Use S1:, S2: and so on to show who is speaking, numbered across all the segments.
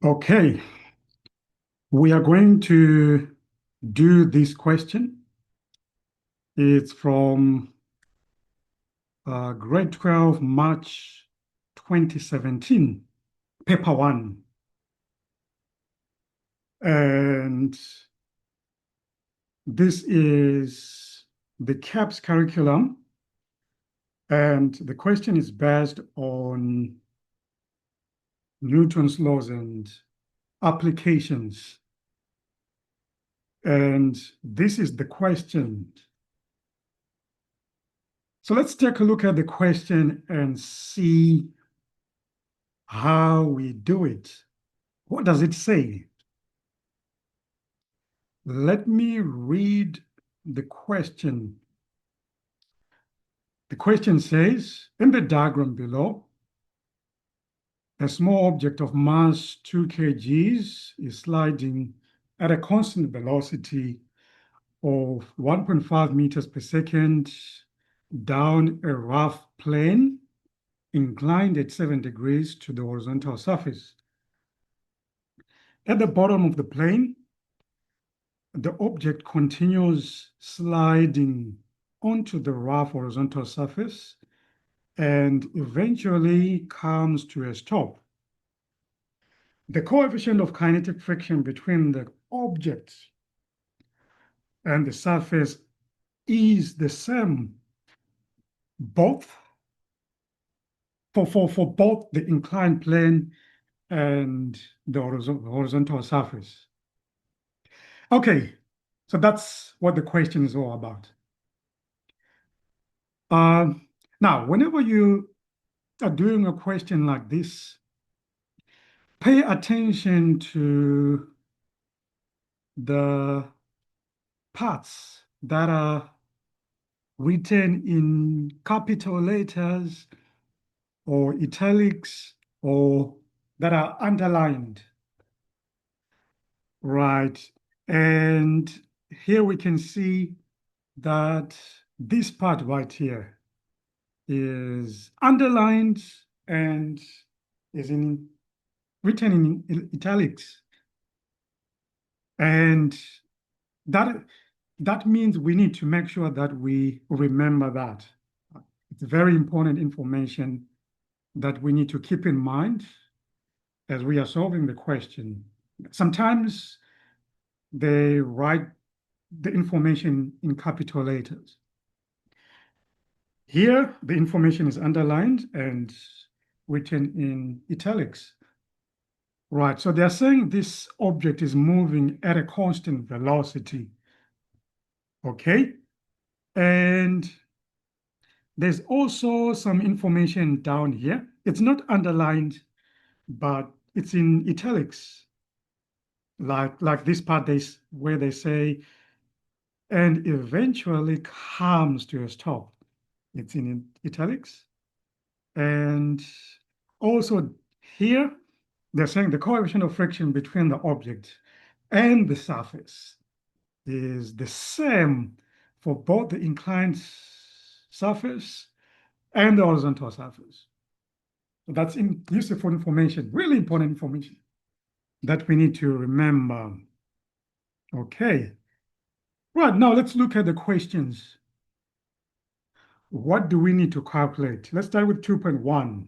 S1: Okay, we are going to do this question. It's from grade 12, March 2017, paper one. And this is the CAPS curriculum. And the question is based on Newton's laws and applications. And this is the question. So let's take a look at the question and see how we do it. What does it say? Let me read the question. The question says, in the diagram below, a small object of mass 2 kgs is sliding at a constant velocity of 1.5 meters per second down a rough plane inclined at 7 degrees to the horizontal surface. At the bottom of the plane, the object continues sliding onto the rough horizontal surface and eventually comes to a stop. The coefficient of kinetic friction between the object and the surface is the same both for both the inclined plane and the horizontal surface. Okay, so that's what the question is all about. Now, whenever you are doing a question like this, pay attention to the parts that are written in capital letters or italics or that are underlined, right? And here we can see that this part right here is underlined and is written in italics. And that means we need to make sure that we remember that. It's very important information that we need to keep in mind as we are solving the question. Sometimes they write the information in capital letters. Here, the information is underlined and written in italics. Right, so they're saying this object is moving at a constant velocity. Okay, and there's also some information down here. It's not underlined, but it's in italics. Like this part where they say, and eventually comes to a stop. It's in italics. And also here, they're saying the coefficient of friction between the object and the surface is the same for both the inclined surface and the horizontal surface. So that's useful information, really important information that we need to remember. Okay. Right, now let's look at the questions. What do we need to calculate? Let's start with 2.1.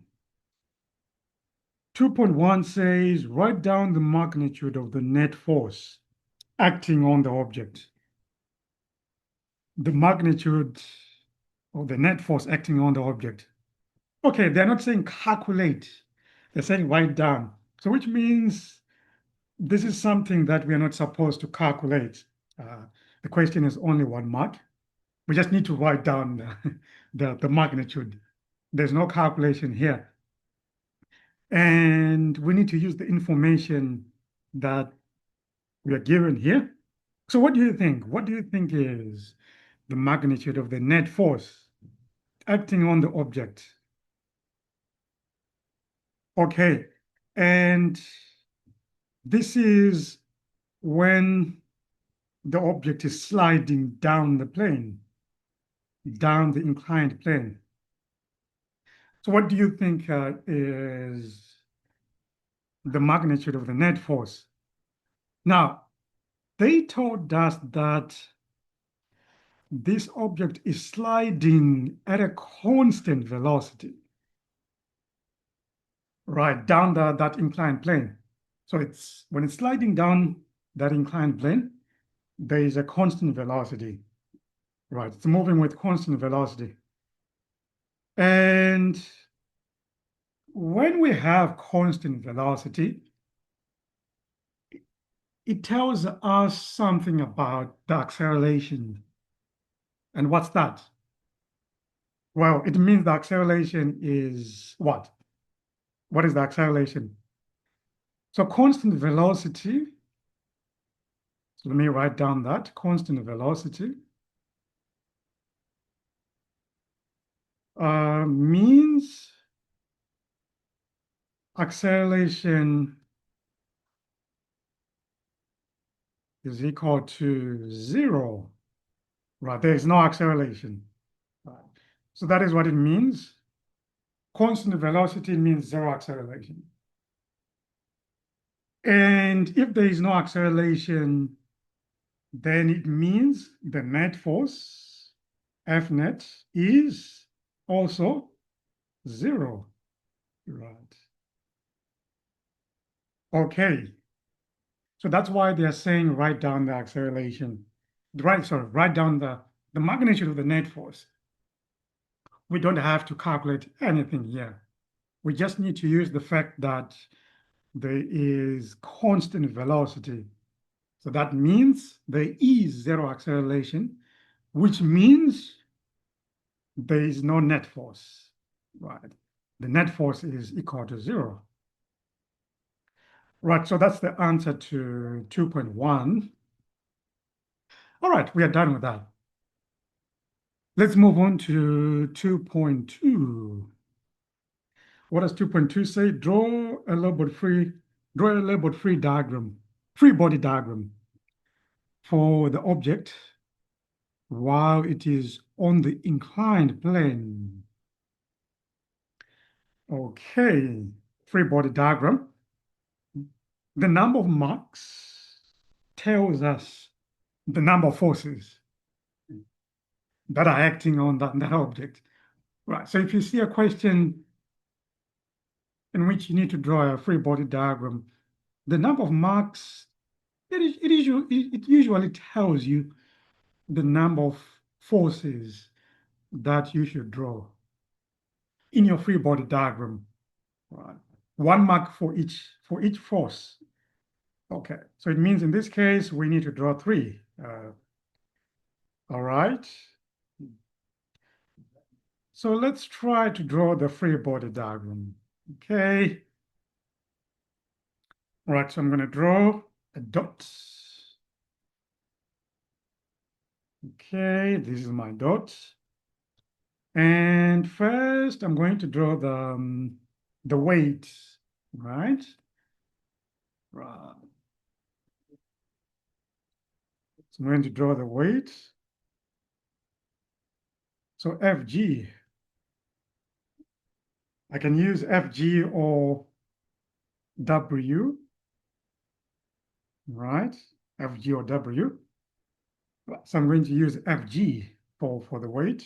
S1: 2.1 says, write down the magnitude of the net force acting on the object. The magnitude of the net force acting on the object. Okay, they're not saying calculate. They're saying write down. So which means this is something that we are not supposed to calculate. The question is only 1 mark. We just need to write down the magnitude. There's no calculation here. And we need to use the information that we are given here. So what do you think? What do you think is the magnitude of the net force acting on the object? Okay, and this is when the object is sliding down the plane, down the inclined plane. So what do you think is the magnitude of the net force? Now, they told us that this object is sliding at a constant velocity, right, down that inclined plane. So it's when it's sliding down that inclined plane, there is a constant velocity, right? It's moving with constant velocity. And when we have constant velocity, it tells us something about the acceleration. And what's that? Well, it means the acceleration is what? What is the acceleration? So constant velocity, so let me write down that constant velocity means acceleration is equal to 0, right? There is no acceleration. Right. So that is what it means. Constant velocity means 0 acceleration. And if there is no acceleration, then it means the net force, F net, is also 0, right? Okay, so that's why they're saying write down the acceleration, write down the magnitude of the net force. We don't have to calculate anything here. We just need to use the fact that there is constant velocity. So that means there is 0 acceleration, which means there is no net force, right? The net force is equal to 0. Right, so that's the answer to 2.1. All right, we are done with that. Let's move on to 2.2. What does 2.2 say? Draw a labeled free diagram, free body diagram for the object while it is on the inclined plane. Okay, free body diagram. The number of marks tells us the number of forces that are acting on that object. Right, so if you see a question in which you need to draw a free body diagram, the number of marks, it usually tells you the number of forces that you should draw in your free body diagram. Right. 1 mark for each force. Okay, so it means in this case we need to draw 3. All right. So let's try to draw the free body diagram. Okay. All right, so I'm going to draw a dot. Okay, this is my dot. And first, I'm going to draw the weight, right? Right. So I'm going to draw the weight. So FG, I can use FG or W, right? FG or W. So I'm going to use FG for the weight.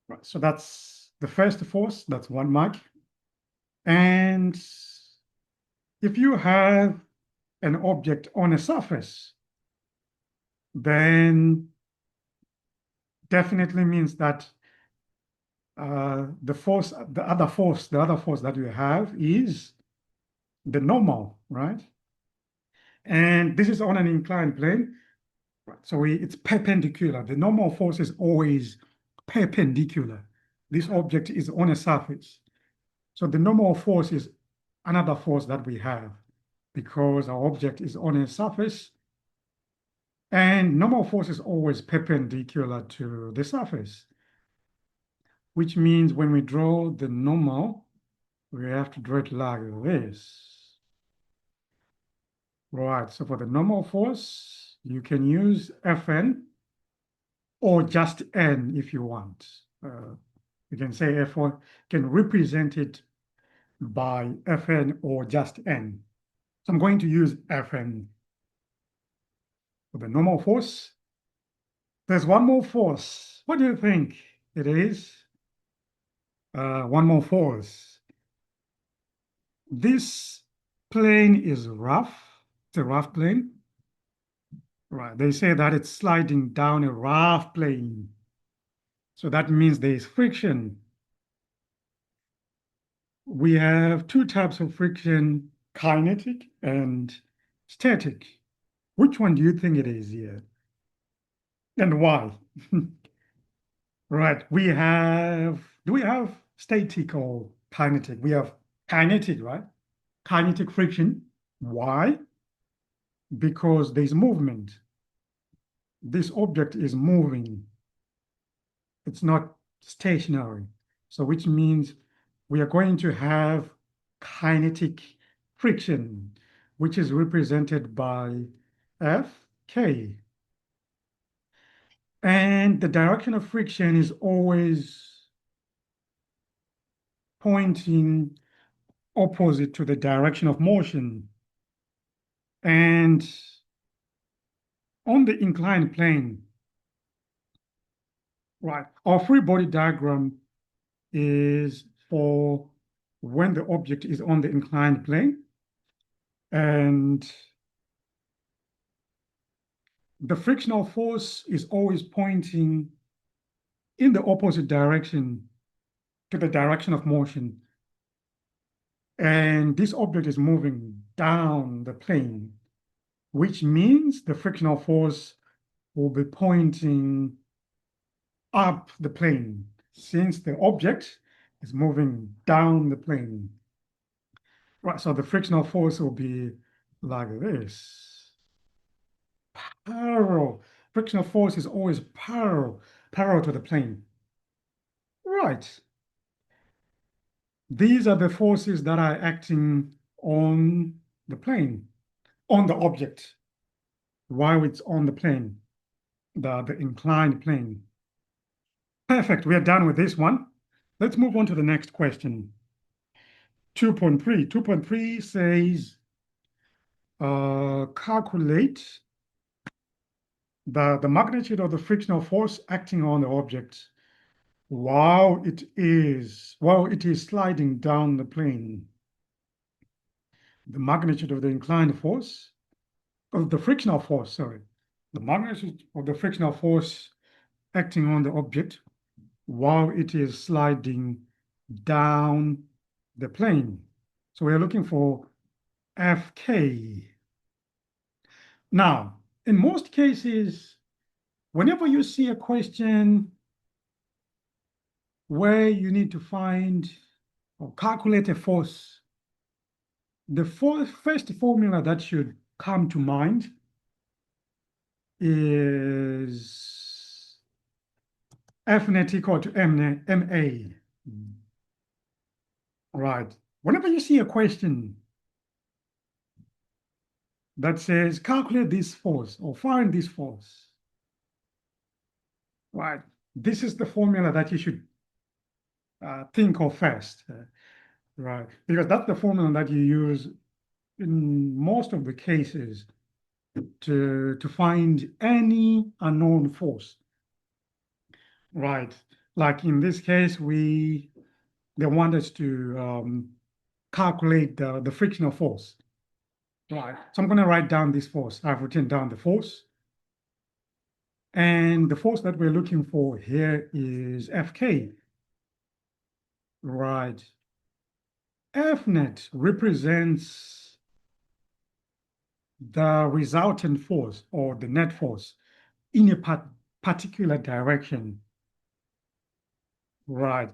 S1: Right, so that's the first force, that's 1 mark. And if you have an object on a surface, then definitely means that the other force that you have is the normal, right? And this is on an inclined plane, right? So it's perpendicular. The normal force is always perpendicular. This object is on a surface. So the normal force is another force that we have because our object is on a surface, and normal force is always perpendicular to the surface, which means when we draw the normal, we have to draw it like this. Right, so for the normal force, you can use Fn or just N if you want. You can say F1 can represent it by Fn or just n. So I'm going to use Fn for the normal force. There's one more force. What do you think it is? One more force. This plane is rough. It's a rough plane. Right. They say that it's sliding down a rough plane. So that means there is friction. We have two types of friction, kinetic and static. Which one do you think it is here? And why? Right. Do we have static or kinetic? We have kinetic, right? Kinetic friction. Why? Because there's movement. This object is moving. It's not stationary. So which means we are going to have kinetic friction, which is represented by Fk. And the direction of friction is always pointing opposite to the direction of motion. And on the inclined plane, right, our free body diagram is for when the object is on the inclined plane. And the frictional force is always pointing in the opposite direction to the direction of motion. And this object is moving down the plane, which means the frictional force will be pointing up the plane since the object is moving down the plane. Right, so the frictional force will be like this. Parallel. Frictional force is always parallel to the plane. Right. These are the forces that are acting on the plane, on the object, while it's on the plane, the inclined plane. Perfect, we are done with this one. Let's move on to the next question. 2.3. 2.3 says, calculate the magnitude of the frictional force acting on the object while it is sliding down the plane. The magnitude of the inclined force, of the frictional force, sorry. The magnitude of the frictional force acting on the object while it is sliding down the plane. So we're looking for Fk. Now, in most cases, whenever you see a question where you need to find or calculate a force, the first formula that should come to mind is F net equal to MA. Right. Whenever you see a question that says calculate this force or find this force, right, this is the formula that you should think of first, right? Because that's the formula that you use in most of the cases to find any unknown force, right? Like in this case, they want us to calculate the frictional force, right? So I'm going to write down this force. I've written down the force. And the force that we're looking for here is Fk, right? F net represents the resultant force or the net force in a particular direction, right?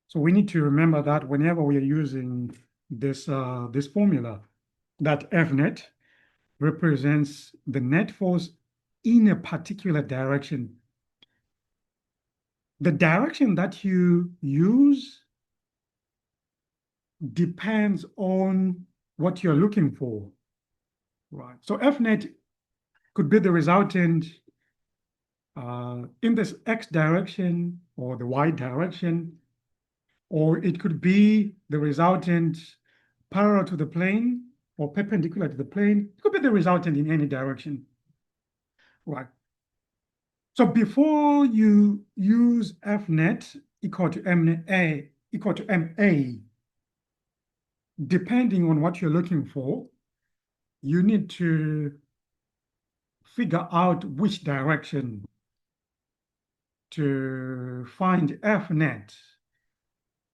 S1: So we need to remember that whenever we are using this formula, that F net represents the net force in a particular direction. The direction that you use depends on what you're looking for, right? So F net could be the resultant in this X direction or the Y direction, or it could be the resultant parallel to the plane or perpendicular to the plane. It could be the resultant in any direction. Right. So before you use Fnet equal to MA, depending on what you're looking for, you need to figure out which direction to find Fnet.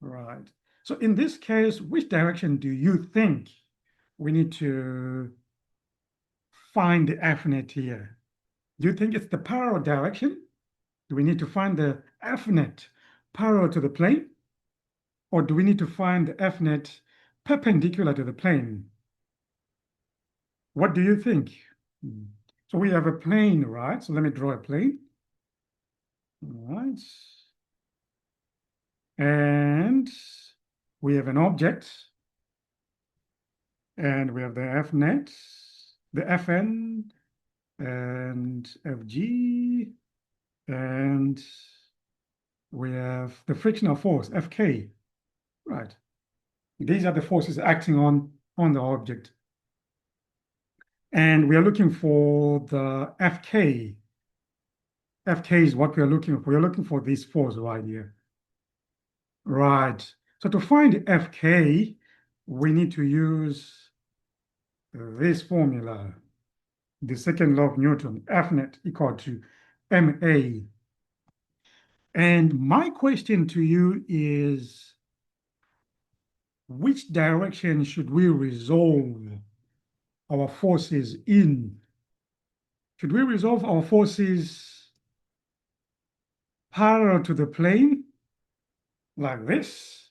S1: Right. So in this case, which direction do you think we need to find the Fnet here? Do you think it's the parallel direction? Do we need to find the Fnet parallel to the plane? Or do we need to find the Fnet perpendicular to the plane? What do you think? So we have a plane, right? So let me draw a plane. All right. And we have an object. And we have the Fnet, the Fn, and Fg, and we have the frictional force, Fk. Right. These are the forces acting on the object. And we are looking for the Fk. Fk is what we are looking for. We're looking for this force right here. Right. So to find Fk, we need to use this formula, the second law of Newton, Fnet equal to ma. And my question to you is, which direction should we resolve our forces in? Should we resolve our forces parallel to the plane, like this,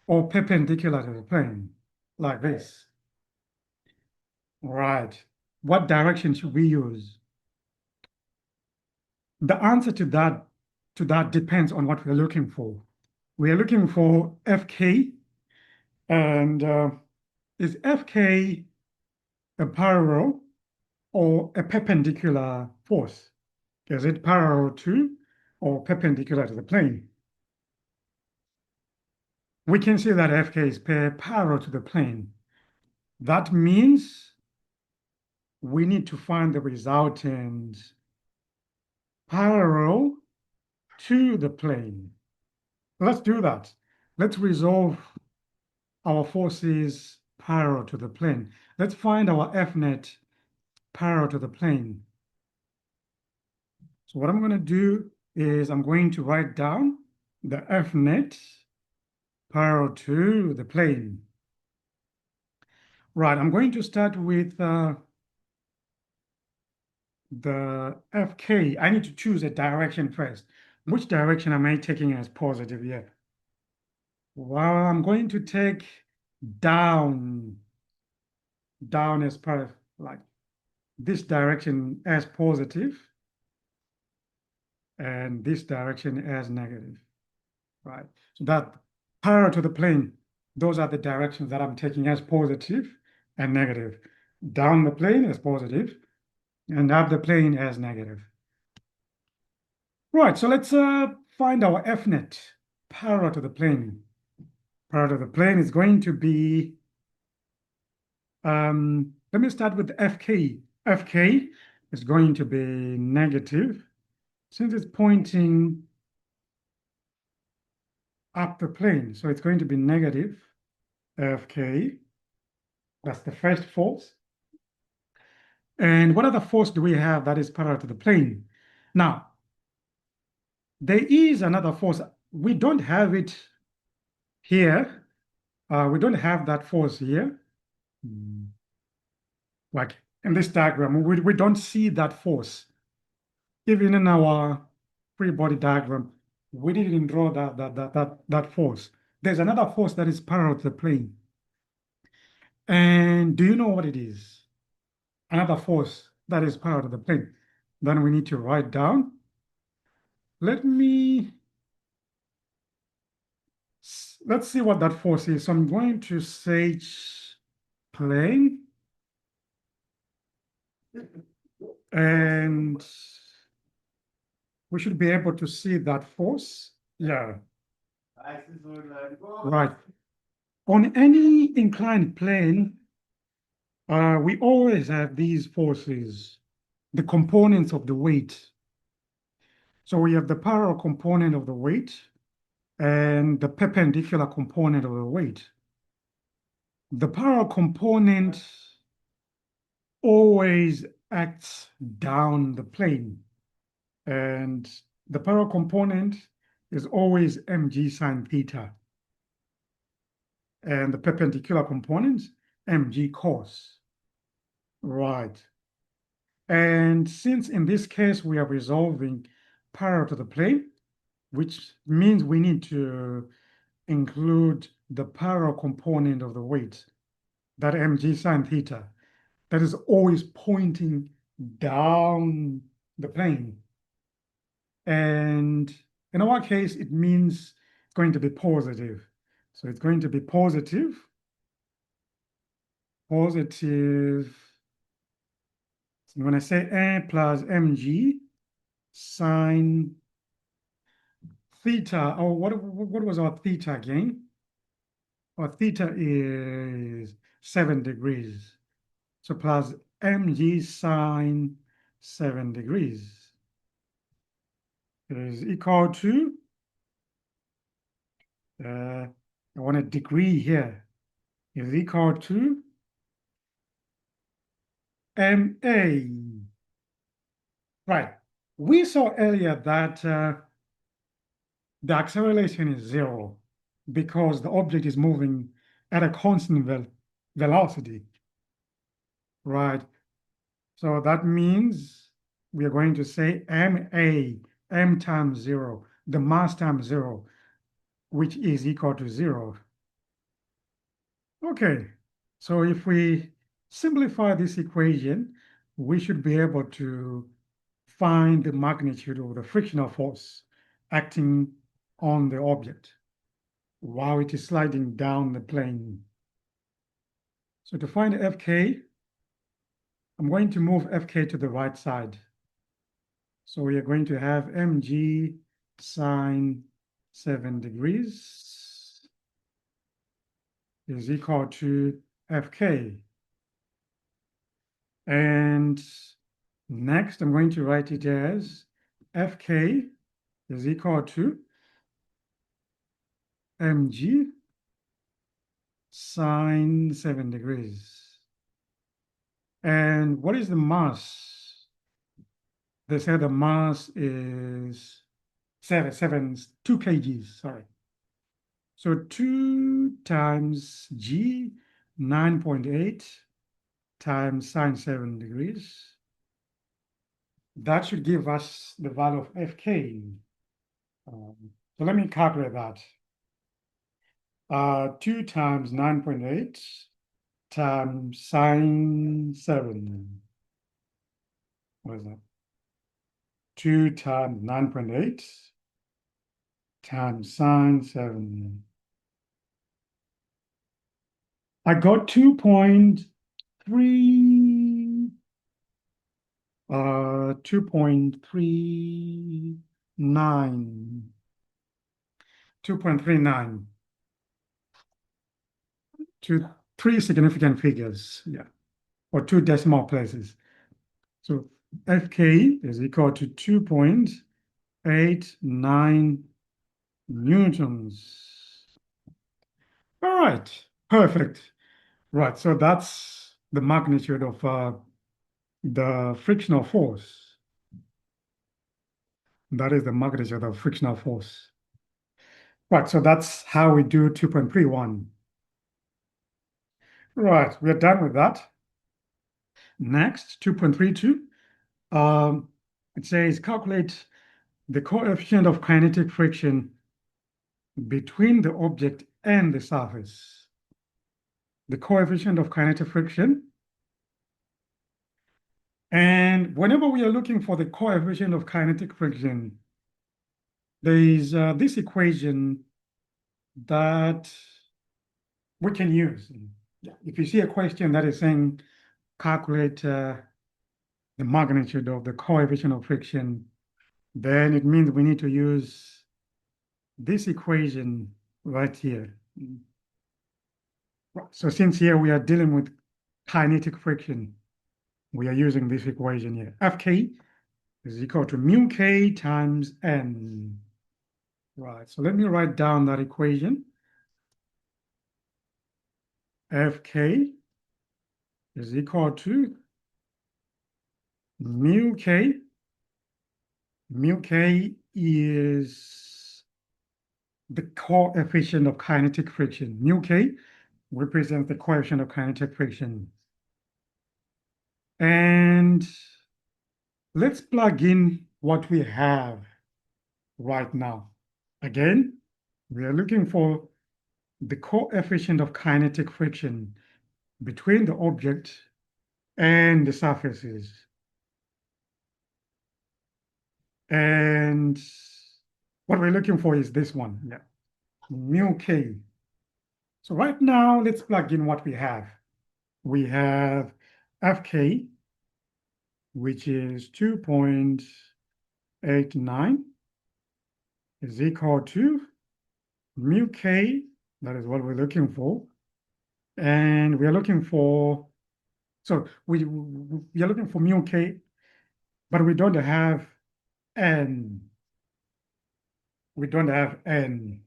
S1: or perpendicular to the plane, like this? Right. What direction should we use? The answer to that depends on what we're looking for. We are looking for Fk, and is Fk a parallel or a perpendicular force? Is it parallel to or perpendicular to the plane? We can see that Fk is parallel to the plane. That means we need to find the resultant parallel to the plane. Let's do that. Let's resolve our forces parallel to the plane. Let's find our Fnet parallel to the plane. So what I'm going to do is I'm going to write down the Fnet parallel to the plane. Right, I'm going to start with the Fk. I need to choose a direction first. Which direction am I taking as positive here? Well, I'm going to take down as part of like this direction as positive and this direction as negative, right? So that parallel to the plane, those are the directions that I'm taking as positive and negative. Down the plane as positive and up the plane as negative. Right, so let's find our Fnet parallel to the plane. Parallel to the plane is going to be, let me start with Fk. Fk is going to be negative since it's pointing up the plane. So it's going to be negative Fk. That's the first force. And what other force do we have that is parallel to the plane? Now, there is another force. We don't have it here. We don't have that force here. Like in this diagram, we don't see that force. Even in our free body diagram, we didn't draw that force. There's another force that is parallel to the plane. And do you know what it is? Another force that is parallel to the plane. Then we need to write down. Let's see what that force is. So I'm going to say plane and we should be able to see that force. Yeah, right. On any inclined plane, we always have these forces, the components of the weight. So we have the parallel component of the weight and the perpendicular component of the weight. The parallel component always acts down the plane, and the parallel component is always mg sine theta, and the perpendicular component mg cos. Right. And since in this case we are resolving parallel to the plane, which means we need to include the parallel component of the weight, that mg sine theta, that is always pointing down the plane. And in our case, it means it's going to be positive. So it's going to be positive. So when I say A plus mg sine theta, oh, what was our theta again? Our theta is 7 degrees. So plus mg sine 7 degrees is equal to, I want a degree here, is equal to MA. Right. We saw earlier that the acceleration is zero because the object is moving at a constant velocity. Right. So that means we are going to say MA, M times zero, the mass times zero, which is equal to zero. Okay, so if we simplify this equation, we should be able to find the magnitude of the frictional force acting on the object while it is sliding down the plane. So to find Fk, I'm going to move Fk to the right side. So we are going to have mg sine 7 degrees is equal to Fk. And next, I'm going to write it as Fk is equal to mg sine 7 degrees. And what is the mass? They say the mass is 2 kgs, sorry. So 2 times g, 9.8 times sine 7 degrees. That should give us the value of Fk. So let me calculate that. 2 times 9.8 times sine 7. What is that? 2 times 9.8 times sine 7. I got 2.3, 2.39. 2.39 to 3 significant figures, yeah, or 2 decimal places. So Fk is equal to 2.89 newtons. All right, perfect. Right, so that's the magnitude of the frictional force. That is the magnitude of frictional force. Right, so that's how we do 2.31. Right, we're done with that. Next, 2.32. It says calculate the coefficient of kinetic friction between the object and the surface. The coefficient of kinetic friction. And whenever we are looking for the coefficient of kinetic friction, there is this equation that we can use. If you see a question that is saying calculate the magnitude of the coefficient of friction then it means we need to use this equation right here. So since here we are dealing with kinetic friction, we are using this equation here. Fk is equal to mu k times n. Right, so let me write down that equation. Fk is equal to mu k. Mu k is the coefficient of kinetic friction. Mu k represents the coefficient of kinetic friction. And let's plug in what we have right now. Again, we are looking for the coefficient of kinetic friction between the object and the surfaces. And what we're looking for is this one, yeah, mu k. So right now, let's plug in what we have. We have Fk, which is 2.89, is equal to mu k, that is what we're looking for. And we are looking for, so we are looking for mu k, but we don't have n. We don't have n,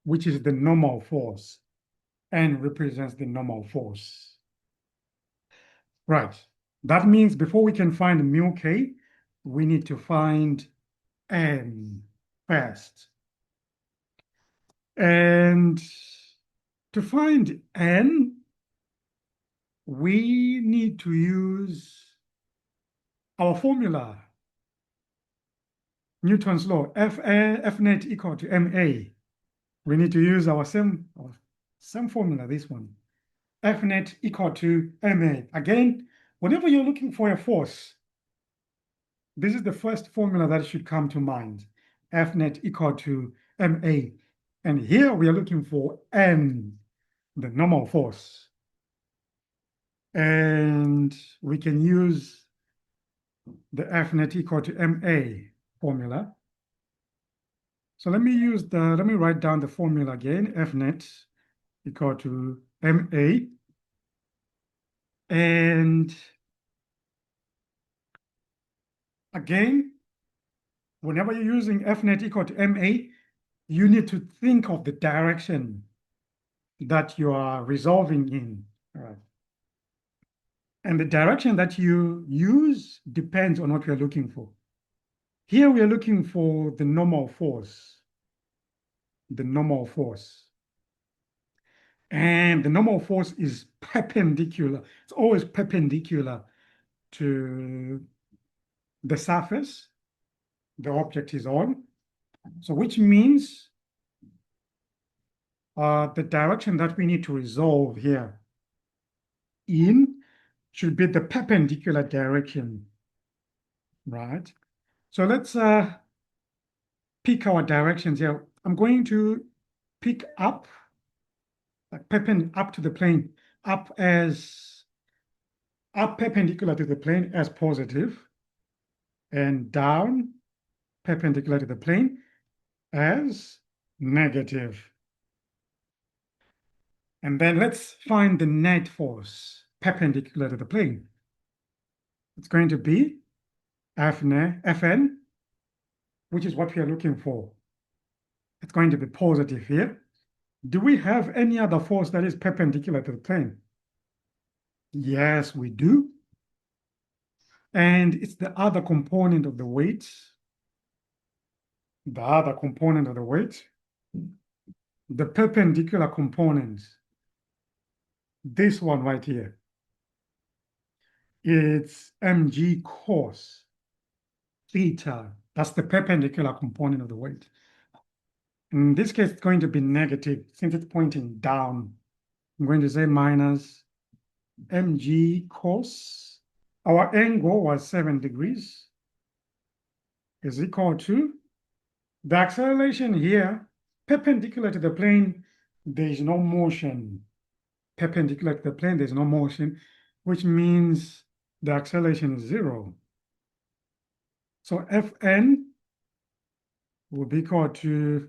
S1: which is the normal force. N represents the normal force. Right. That means before we can find mu k, we need to find n first. And to find n, we need to use our formula, Newton's law, F net equal to ma. We need to use our same formula, this one. F net equal to ma. Again, whenever you're looking for a force, this is the first formula that should come to mind. F net equal to ma. And here we are looking for n, the normal force. And we can use the F net equal to ma formula. So let me write down the formula again, F net equal to ma. And again, whenever you're using F net equal to ma, you need to think of the direction that you are resolving in. All right. And the direction that you use depends on what we are looking for. Here we are looking for the normal force. The normal force. And the normal force is perpendicular. It's always perpendicular to the surface the object is on. So which means the direction that we need to resolve here in should be the perpendicular direction, right? So let's pick our directions here. I'm going to pick up, up to the plane, up perpendicular to the plane as positive, and down perpendicular to the plane as negative. And then let's find the net force perpendicular to the plane. It's going to be Fn, which is what we are looking for. It's going to be positive here. Do we have any other force that is perpendicular to the plane? Yes, we do. And it's the other component of the weight. The other component of the weight. The perpendicular component. This one right here. It's mg cos theta. That's the perpendicular component of the weight. In this case, it's going to be negative since it's pointing down. I'm going to say minus mg cos. Our angle was 7 degrees is equal to the acceleration here, perpendicular to the plane, there is no motion. Perpendicular to the plane, there's no motion, which means the acceleration is 0. So Fn will be equal to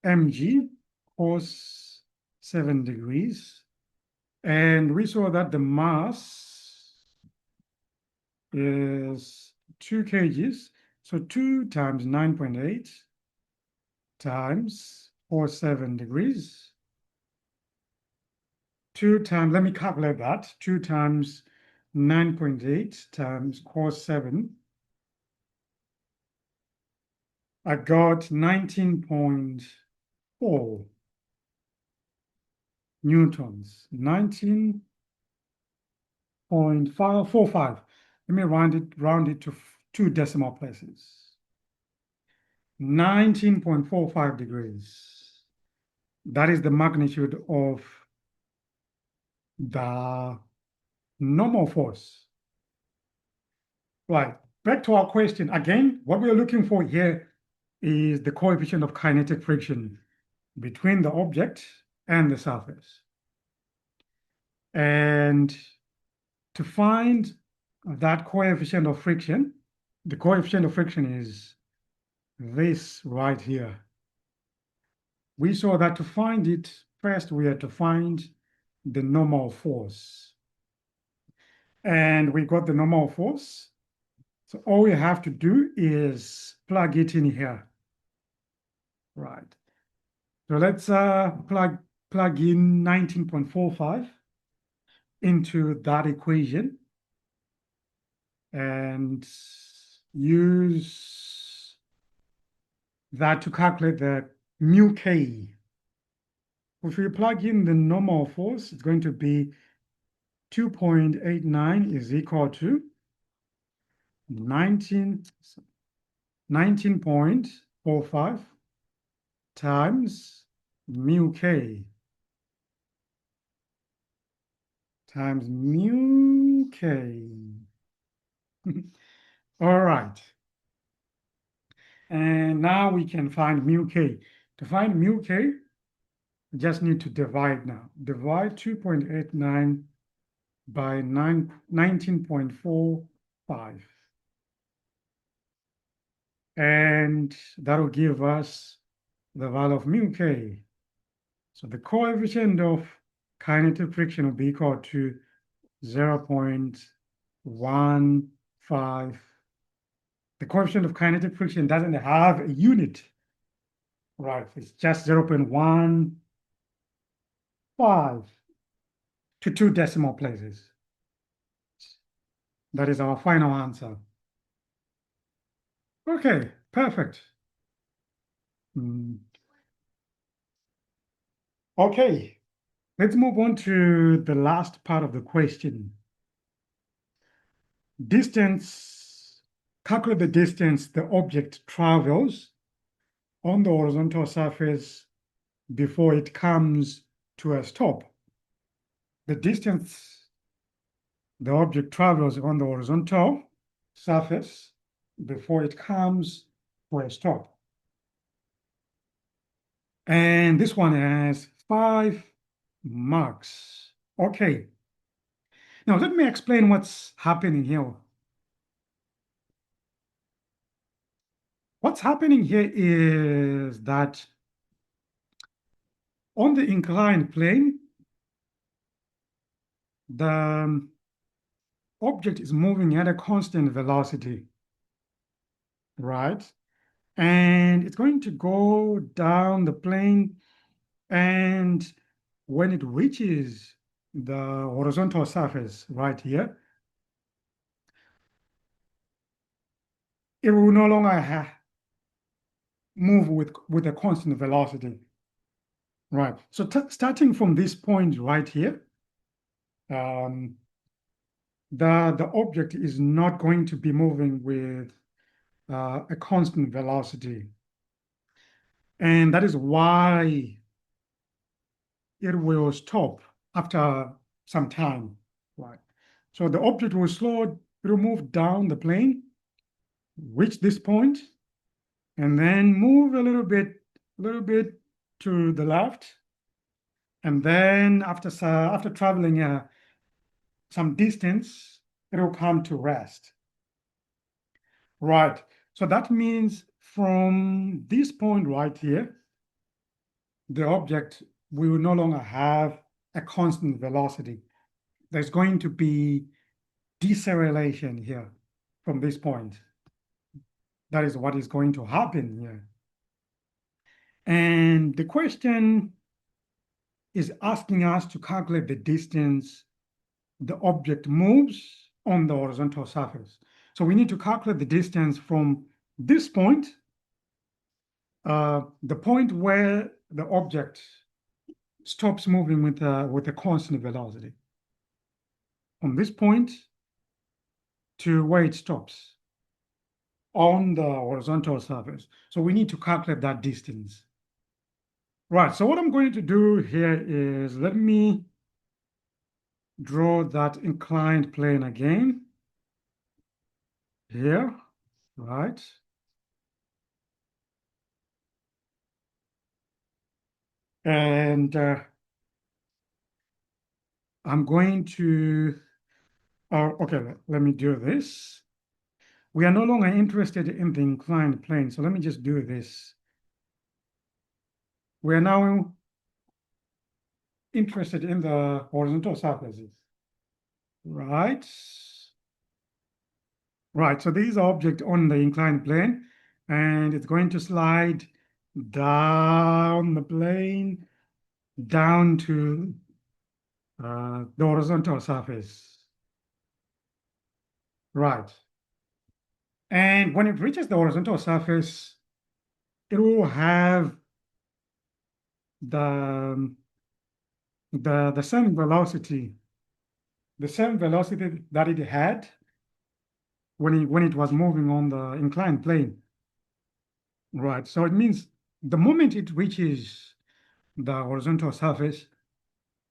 S1: mg cos 7 degrees. And we saw that the mass is 2 kgs. So 2 times 9.8 times cos 7 degrees. 2 times, let me calculate that. 2 times 9.8 times cos 7. I got 19.4 newtons. 19.545. Let me round it to 2 decimal places. 19.45 degrees. That is the magnitude of the normal force. Right, back to our question. Again, what we're looking for here is the coefficient of kinetic friction between the object and the surface. And to find that coefficient of friction, the coefficient of friction is this right here. We saw that to find it, first we had to find the normal force. And we got the normal force. So all we have to do is plug it in here. Right. So let's plug in 19.45 into that equation and use that to calculate the mu k. If we plug in the normal force, it's going to be 2.89 is equal to 19.45 times mu k times mu k. All right. And now we can find mu k. To find mu k, we just need to divide now. Divide 2.89 by 19.45. And that'll give us the value of mu k. So the coefficient of kinetic friction will be equal to 0.15. The coefficient of kinetic friction doesn't have a unit, right? It's just 0.15 to 2 decimal places. That is our final answer. Okay, perfect. Okay, let's move on to the last part of the question. Distance, calculate the distance the object travels on the horizontal surface before it comes to a stop. The distance the object travels on the horizontal surface before it comes to a stop. And this one has 5 marks. Okay. Now let me explain what's happening here. What's happening here is that on the inclined plane, the object is moving at a constant velocity, right? And it's going to go down the plane, and when it reaches the horizontal surface right here, it will no longer move with a constant velocity, right? So starting from this point right here, the object is not going to be moving with a constant velocity. And that is why it will stop after some time, right? So the object will it will move down the plane, reach this point, and then move a little bit to the left. And then after traveling some distance, it will come to rest. Right. So that means from this point right here, the object will no longer have a constant velocity. There's going to be deceleration here from this point. That is what is going to happen here. And the question is asking us to calculate the distance the object moves on the horizontal surface. So we need to calculate the distance from this point, the point where the object stops moving with a constant velocity. From this point to where it stops on the horizontal surface. So we need to calculate that distance. Right, so what I'm going to do here is let me draw that inclined plane again. Here, right? And I'm going to, okay, let me do this. We are no longer interested in the inclined plane, so let me just do this. We are now interested in the horizontal surfaces, right? Right, so these are object on the inclined plane, and it's going to slide down the plane, down to the horizontal surface. Right. And when it reaches the horizontal surface, it will have the the same velocity, that it had when it was moving on the inclined plane. Right. So it means the moment it reaches the horizontal surface,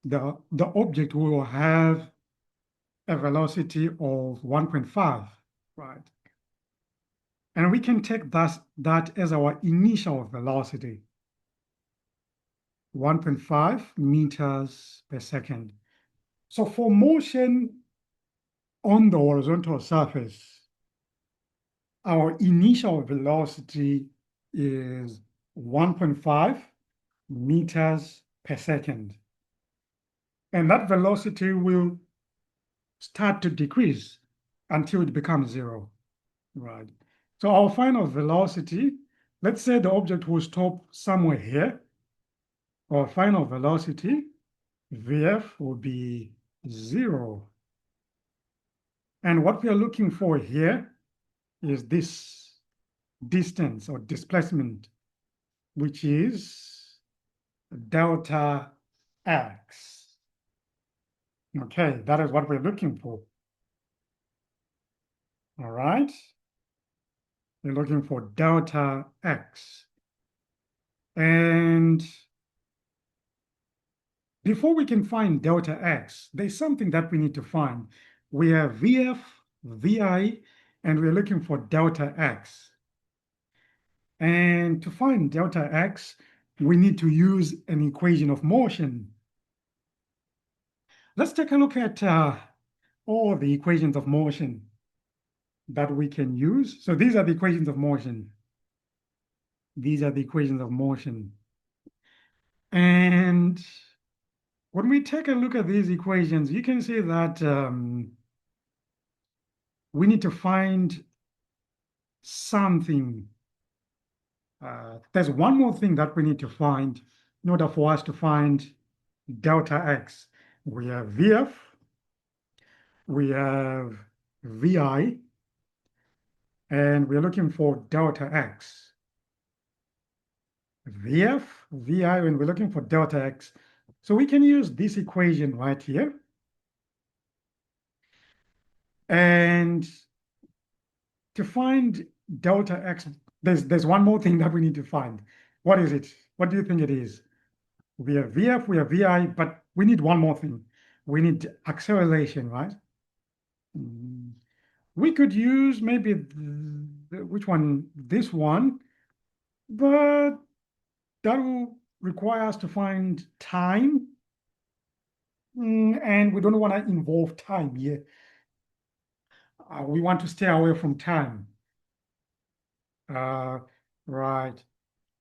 S1: the object will have a velocity of 1.5. Right. And we can take that as our initial velocity, 1.5 meters per second. So for motion on the horizontal surface, our initial velocity is 1.5 meters per second. And that velocity will start to decrease until it becomes zero, right? So our final velocity, let's say the object will stop somewhere here. Our final velocity, VF, will be zero. And what we are looking for here is this distance or displacement, which is delta x. Okay, that is what we're looking for. All right. We're looking for delta x. And before we can find delta x, there's something that we need to find. We have VF, VI, and we're looking for delta x. And to find delta x, we need to use an equation of motion. Let's take a look at all the equations of motion that we can use. So these are the equations of motion. These are the equations of motion. And when we take a look at these equations, you can see that we need to find something. There's one more thing that we need to find in order for us to find delta x. We have VF, we have VI, and we're looking for delta x. VF, VI, and we're looking for delta x. So we can use this equation right here. And to find delta x, there's one more thing that we need to find. What is it? What do you think it is? We have VF, we have VI, but we need one more thing. We need acceleration, right? We could use maybe which one? This one, but that will require us to find time. And we don't want to involve time here. We want to stay away from time. Right.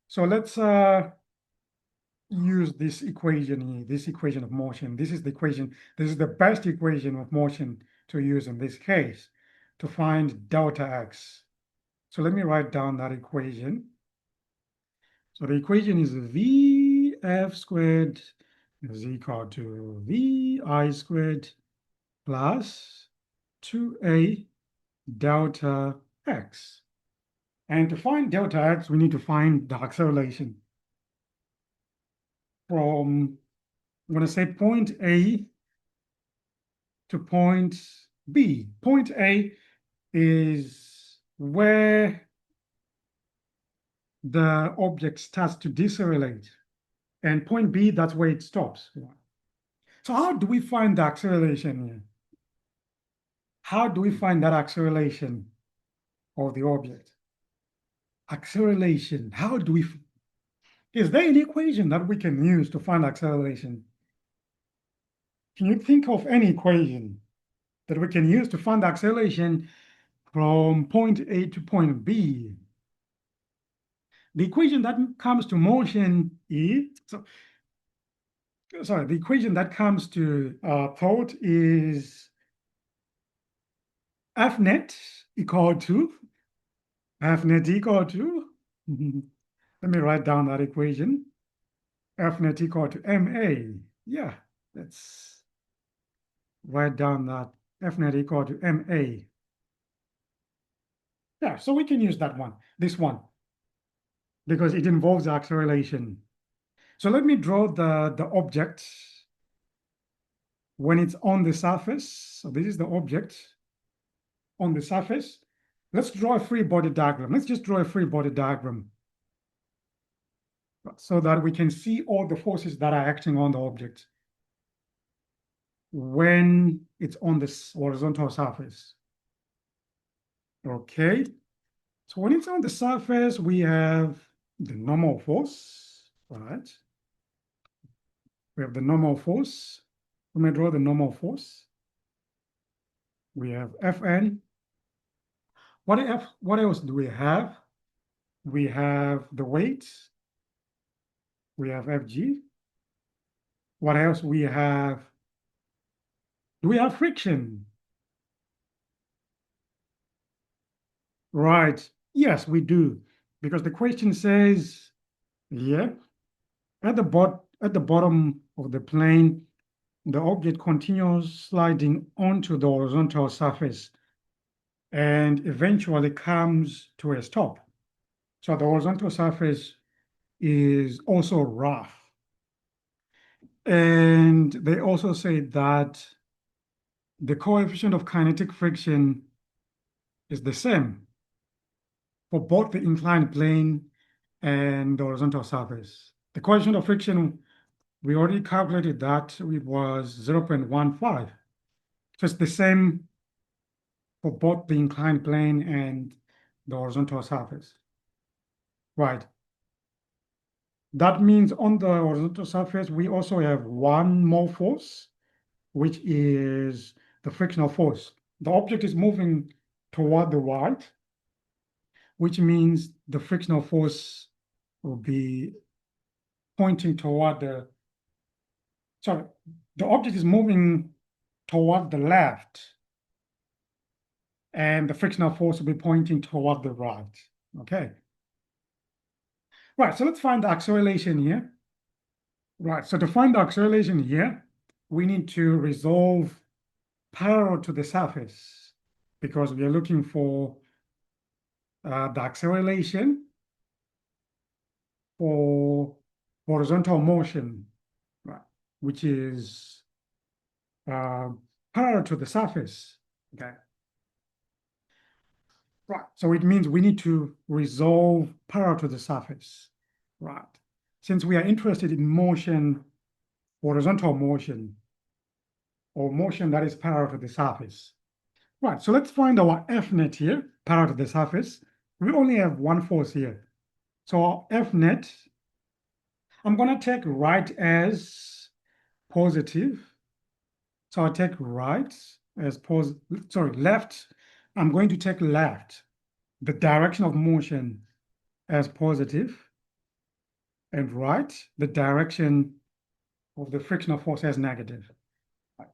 S1: So let's use this equation here, this equation of motion. This is the equation, this is the best equation of motion to use in this case to find delta x. So let me write down that equation. So the equation is Vf squared is equal to Vi squared plus 2a delta x. And to find delta x, we need to find the acceleration from, I'm going to say point A to point B. Point A is where the object starts to decelerate. And point B, that's where it stops. So how do we find the acceleration here? How do we find that acceleration of the object? Acceleration, how do we, is there an equation that we can use to find acceleration? Can you think of any equation that we can use to find acceleration from point A to point B? The equation that comes to motion is, the equation that comes to thought is F net equal to, let me write down that equation, F net equal to MA. Yeah, let's write down that F net equal to MA. Yeah, so we can use that one, this one, because it involves acceleration. So let me draw the object when it's on the surface. So this is the object on the surface. Let's draw a free body diagram. Let's just draw a free body diagram so that we can see all the forces that are acting on the object when it's on this horizontal surface. Okay, so when it's on the surface, we have the normal force, right? We have the normal force. Let me draw the normal force. We have Fn. What else do we have? We have the weight. We have Fg. What else we have? Do we have friction? Right. Yes, we do. Because the question says, yeah, at the bottom of the plane, the object continues sliding onto the horizontal surface and eventually comes to a stop. So the horizontal surface is also rough. And they also say that the coefficient of kinetic friction is the same for both the inclined plane and the horizontal surface. The coefficient of friction, we already calculated that it was 0.15. So it's the same for both the inclined plane and the horizontal surface. Right. That means on the horizontal surface, we also have one more force, which is the frictional force. The object is moving toward the right, which means the frictional force will be pointing toward the object is moving toward the left, and the frictional force will be pointing toward the right. Okay. Right, so let's find the acceleration here. Right, so to find the acceleration here, we need to resolve parallel to the surface because we are looking for the acceleration for horizontal motion, right, which is parallel to the surface. Okay. Right, so it means we need to resolve parallel to the surface. Right. Since we are interested in motion, horizontal motion, or motion that is parallel to the surface. Right, so let's find our F net here, parallel to the surface. We only have one force here. So our F net, I'm going to take right as positive. So I'll take right as positive, sorry, left. I'm going to take left the direction of motion as positive, and write the direction of the frictional force as negative. I'm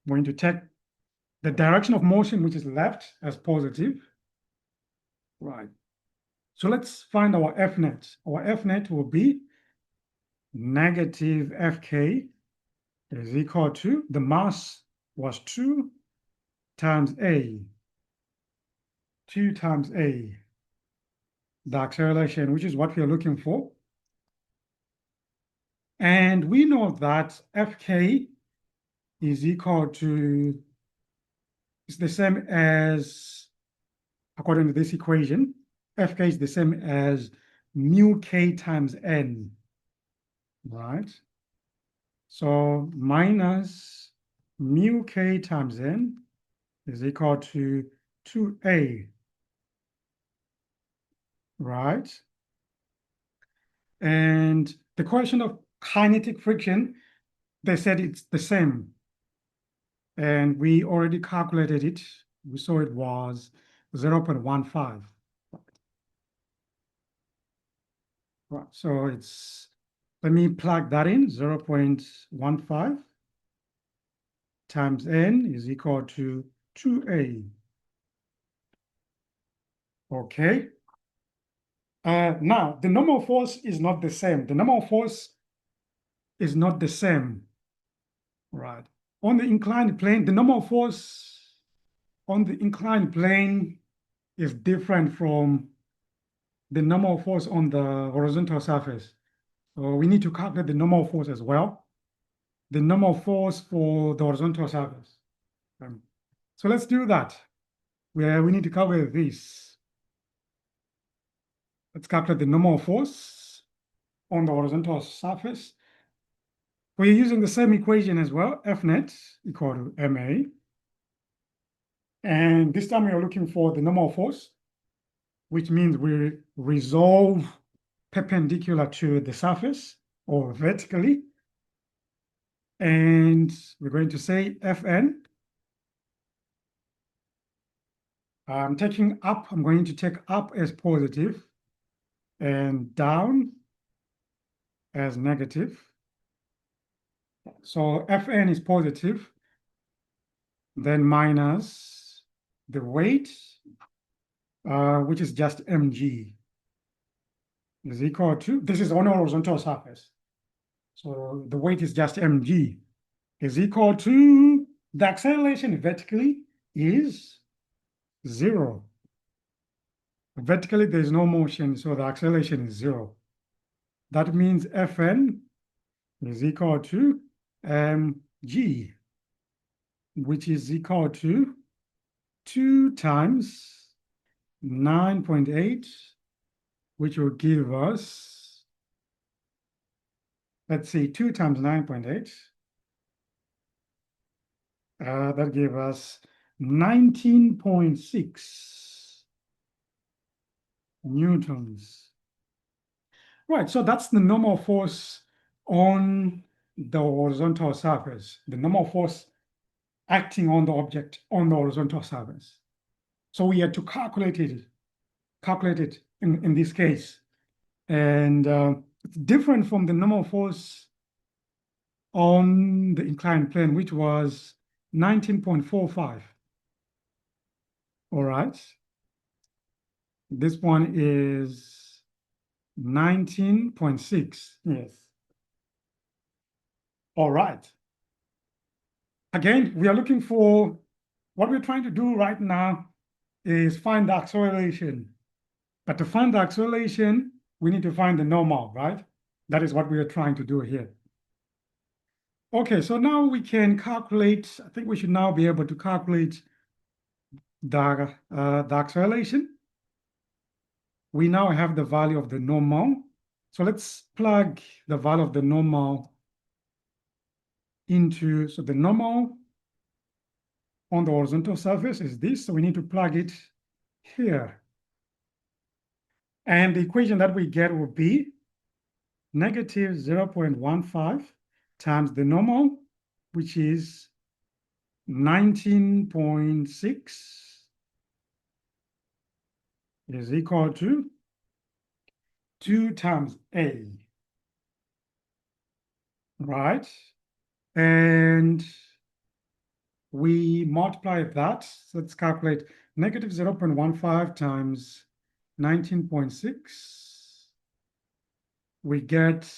S1: going to take the direction of motion, which is left, as positive. Right. So let's find our F net. Our F net will be negative Fk is equal to, the mass was 2 times A. 2 times A. The acceleration, which is what we are looking for. And we know that Fk is equal to, it's the same as, according to this equation, Fk is the same as mu k times n, right? So minus mu k times n is equal to 2a, right? And the question of kinetic friction, they said it's the same. And we already calculated it. We saw it was 0.15. Right, so it's, let me plug that in, 0.15 times n is equal to 2a. Okay. Now, the normal force is not the same. The normal force is not the same, right? On the inclined plane, the normal force on the inclined plane is different from the normal force on the horizontal surface. So we need to calculate the normal force as well. The normal force for the horizontal surface. So let's do that. We need to calculate this. Let's calculate the normal force on the horizontal surface. We're using the same equation as well, F net equal to ma. And this time we are looking for the normal force, which means we resolve perpendicular to the surface or vertically. And we're going to say Fn. I'm taking up, I'm going to take up as positive and down as negative. So Fn is positive, then minus the weight, which is just mg, is equal to, this is on a horizontal surface. So the weight is just mg, is equal to, the acceleration vertically is 0. Vertically, there's no motion, so the acceleration is 0. That means Fn is equal to mg, which is equal to 2 times 9.8, which will give us, let's see, 2 times 9.8. That gave us 19.6 newtons. Right, so that's the normal force on the horizontal surface, the normal force acting on the object on the horizontal surface. So we had to calculate it in this case. And it's different from the normal force on the inclined plane, which was 19.45. All right. This one is 19.6. Yes. All right. Again, we are looking for, what we're trying to do right now is find the acceleration. But to find the acceleration, we need to find the normal, right? That is what we are trying to do here. Okay, so now we can calculate, I think we should now be able to calculate the acceleration. We now have the value of the normal. So let's plug the value of the normal into, so the normal on the horizontal surface is this, so we need to plug it here. And the equation that we get will be negative 0.15 times the normal, which is 19.6 is equal to 2 times A, right? And we multiply that. So let's calculate negative 0.15 times 19.6. We get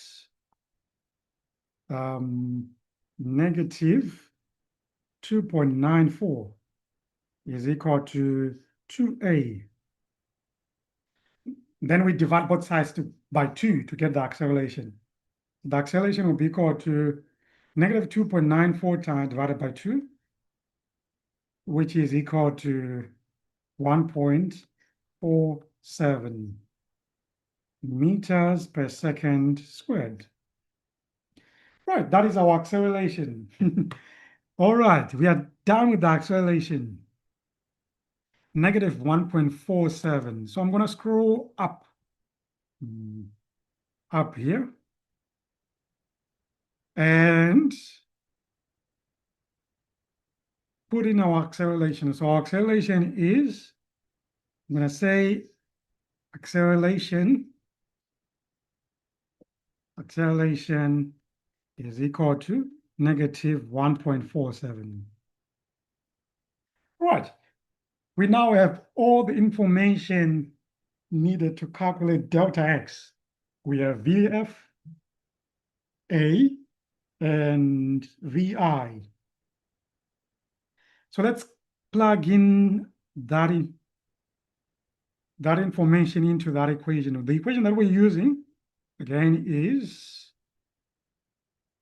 S1: negative 2.94 is equal to 2A. Then we divide both sides by 2 to get the acceleration. The acceleration will be equal to negative 2.94 times divided by 2, which is equal to 1.47 meters per second squared. Right, that is our acceleration. All right, we are done with the acceleration. Negative 1.47. So I'm going to scroll up here. And put in our acceleration. So our acceleration is, I'm going to say acceleration is equal to negative 1.47. Right. We now have all the information needed to calculate delta x. We have VF, A, and VI. So let's plug in that information into that equation. The equation that we're using, again, is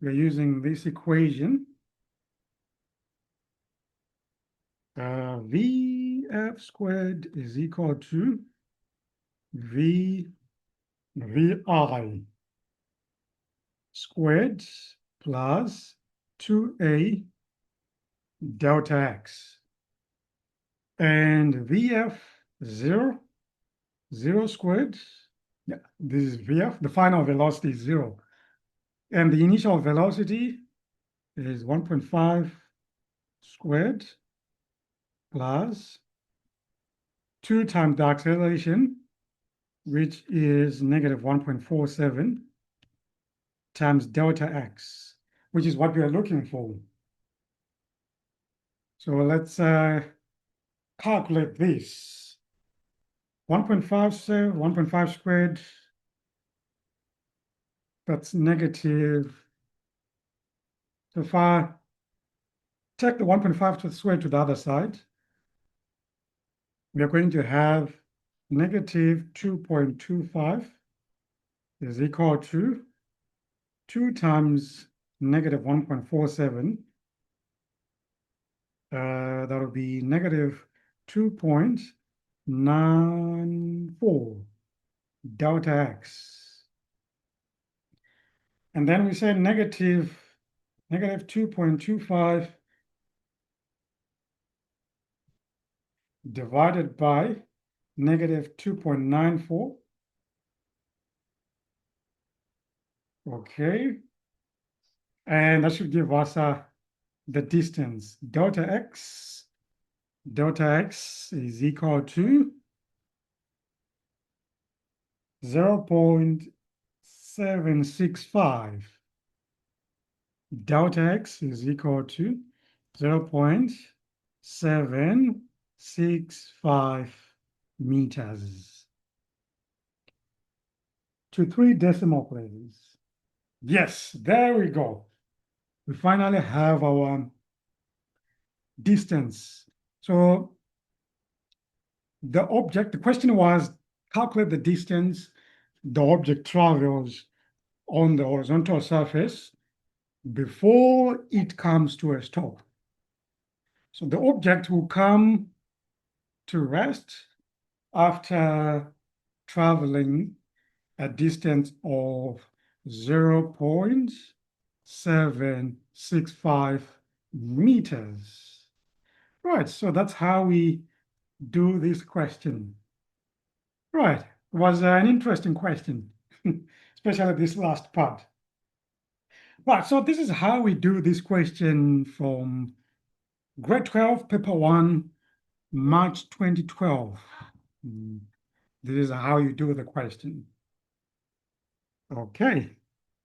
S1: we're using this equation. VF squared is equal to VI squared plus 2A delta x. And VF 0 squared, yeah, this is VF, the final velocity is 0. And the initial velocity is 1.5 squared plus 2 times the acceleration, which is negative 1.47 times delta x, which is what we are looking for. So let's calculate this. 1.5 squared, that's negative. So if I take the 1.5 squared to the other side, we are going to have negative 2.25 is equal to 2 times negative 1.47. That will be negative 2.94 delta x. And then we say negative 2.25 divided by negative 2.94. Okay. And that should give us the distance. Delta x is equal to 0.765. Delta x is equal to 0.765 meters. To 3 decimal places. Yes, there we go. We finally have our distance. So the question was, calculate the distance the object travels on the horizontal surface before it comes to a stop. So the object will come to rest after traveling a distance of 0.765 meters. Right, so that's how we do this question. Right, it was an interesting question, especially this last part. Right, so this is how we do this question from grade 12, paper 1, March 2012. This is how you do the question. Okay.